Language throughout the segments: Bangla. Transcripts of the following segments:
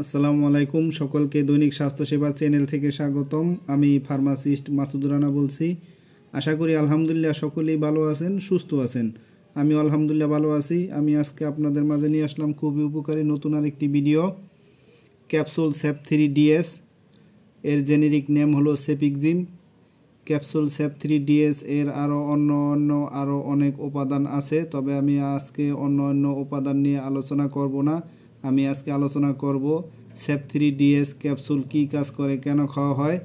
আসসালামু আলাইকুম সকলকে দৈনিক স্বাস্থ্য সেবা চ্যানেল থেকে স্বাগতম। আমি ফার্মাসিস্ট মাসুদ রানা বলছি। আশা করি আলহামদুলিল্লাহ সকলেই ভালো আছেন, সুস্থ আছেন। আমি আলহামদুলিল্লাহ ভালো আছি। আমি আজকে আপনাদের মাঝে নিয়ে আসলাম খুবই উপকারী নতুন আরেকটি ভিডিও। ক্যাপসুল সেপ 3DS এর জেনেরিক নেম হলো সেপিকজিম। ক্যাপসুল সেপ 3DS এর আরও অনেক উপাদান আছে, তবে আমি আজকে অন্য উপাদান নিয়ে আলোচনা করব না। আমি আজকে আলোচনা করব সেপ 3DS ক্যাপসুল কী কাজ করে, কেন খাওয়া হয়,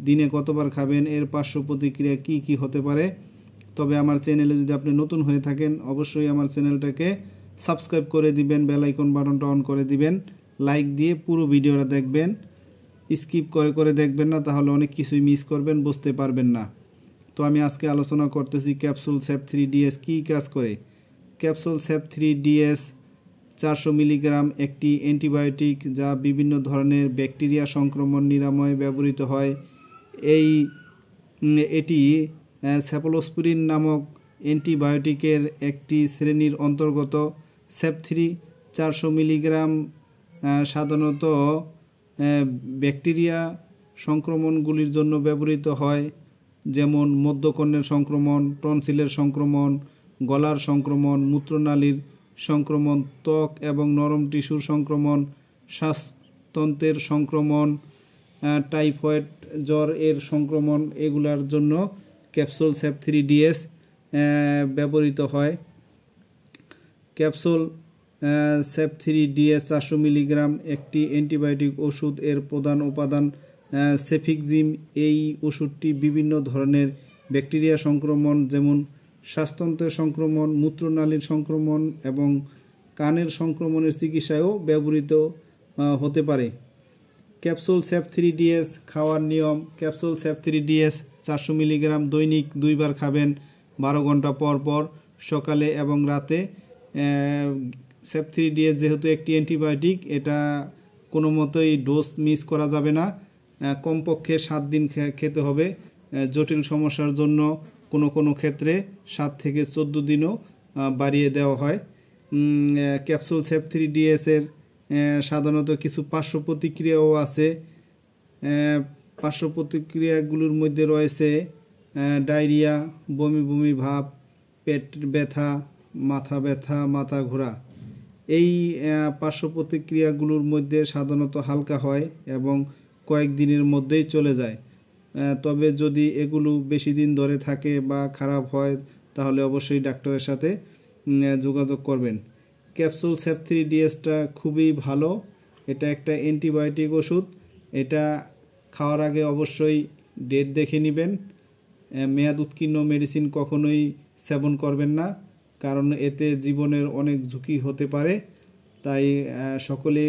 দিনে কতবার খাবেন, এর পার্শ্ব প্রতিক্রিয়া কী কী হতে পারে। তবে আমার চ্যানেলে যদি আপনি নতুন হয়ে থাকেন অবশ্যই আমার চ্যানেলটাকে সাবস্ক্রাইব করে দিবেন, বেল আইকন বাটনটা অন করে দিবেন, লাইক দিয়ে পুরো ভিডিওটা দেখবেন। স্কিপ করে দেখবেন না, তাহলে অনেক কিছুই মিস করবেন, বুঝতে পারবেন না। তো আমি আজকে আলোচনা করতেছি ক্যাপসুল সেপ 3DS কী কাজ করে। ক্যাপসুল সেপ 3DS 400 মিলিগ্রাম একটি অ্যান্টিবায়োটিক, যা বিভিন্ন ধরনের ব্যাকটেরিয়া সংক্রমণ নিরাময়ে ব্যবহৃত হয়। এটি সেফলোস্পিরিন নামক অ্যান্টিবায়োটিকের একটি শ্রেণীর অন্তর্গত। সেপ 400 মিলিগ্রাম সাধারণত ব্যাকটেরিয়া সংক্রমণগুলির জন্য ব্যবহৃত হয়, যেমন মধ্যকর্ণের সংক্রমণ, টনসিলের সংক্রমণ, গলার সংক্রমণ, মূত্রনালীর সংক্রমণ, ত্বক এবং নরম টিস্যুর সংক্রমণ, শ্বাসতন্ত্রের সংক্রমণ, টাইফয়েড জ্বর এর সংক্রমণ, এগুলার জন্য ক্যাপসুল সেপ 3DS ব্যবহৃত হয়। ক্যাপসুল সেপ 3DS 400 মিলিগ্রাম একটি অ্যান্টিবায়োটিক ওষুধ। এর প্রধান উপাদান সেপিকজিম। এই ওষুধটি বিভিন্ন ধরনের ব্যাকটেরিয়া সংক্রমণ, যেমন শ্বাসতন্ত্রের সংক্রমণ, মূত্রনালীর সংক্রমণ এবং কানের সংক্রমণের চিকিৎসায়ও ব্যবহৃত হতে পারে। ক্যাপসুল সেপ 3DS খাওয়ার নিয়ম। ক্যাপসুল সেপ 3DS 400 মিলিগ্রাম দৈনিক 2 বার খাবেন, 12 ঘন্টা পর পর, সকালে এবং রাতে। সেপ 3DS যেহেতু একটি অ্যান্টিবায়োটিক, এটা কোনো মতোই ডোজ মিস করা যাবে না। কমপক্ষে 7 দিন খেতে হবে। জটিল সমস্যার জন্য কোনো ক্ষেত্রে 7 থেকে 14 দিনও বাড়িয়ে দেওয়া হয়। ক্যাপসুল সেপ 3DS এর সাধারণত কিছু পার্শ্ব প্রতিক্রিয়াও আছে। পার্শ্ব প্রতিক্রিয়াগুলোর মধ্যে রয়েছে ডায়রিয়া, বমি ভাব, পেট ব্যথা, মাথা ঘোরা। এই পার্শ্ব প্রতিক্রিয়াগুলোর মধ্যে সাধারণত হালকা হয় এবং কয়েকদিনের মধ্যেই চলে যায়। তবে যদি এগুলো বেশি দিন ধরে থাকে বা খারাপ হয়, তাহলে অবশ্যই ডাক্তারের সাথে যোগাযোগ করবেন। ক্যাপসুল সেপ 3DSটা খুবই ভালো। এটা একটা অ্যান্টিবায়োটিক ওষুধ। এটা খাওয়ার আগে অবশ্যই ডেট দেখে নেবেন। মেয়াদ উত্তীর্ণ মেডিসিন কখনোই সেবন করবেন না, কারণ এতে জীবনের অনেক ঝুঁকি হতে পারে। তাই সকলে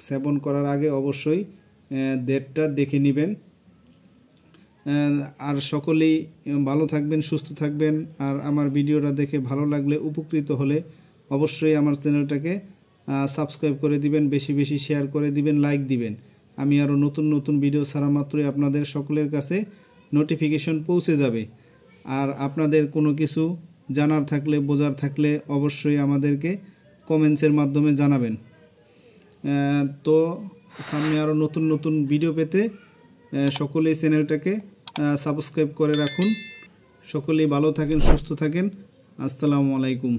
সেবন করার আগে অবশ্যই ডেটটা দেখে নেবেন। আর সকলেই ভালো থাকবেন, সুস্থ থাকবেন। আর আমার ভিডিওটা দেখে ভালো লাগলে, উপকৃত হলে অবশ্যই আমার চ্যানেলটাকে সাবস্ক্রাইব করে দিবেন, বেশি শেয়ার করে দিবেন, লাইক দিবেন। আমি আরও নতুন ভিডিও ছাড়া মাত্রই আপনাদের সকলের কাছে নোটিফিকেশন পৌঁছে যাবে। আর আপনাদের কোনো কিছু জানার থাকলে, বোঝার থাকলে অবশ্যই আমাদেরকে কমেন্টসের মাধ্যমে জানাবেন। তো সামনে আরও নতুন ভিডিও পেতে সকলেই চ্যানেলটাকে সাবস্ক্রাইব করে রাখুন। সকলেই ভালো থাকেন, সুস্থ থাকেন। আসসালামু আলাইকুম।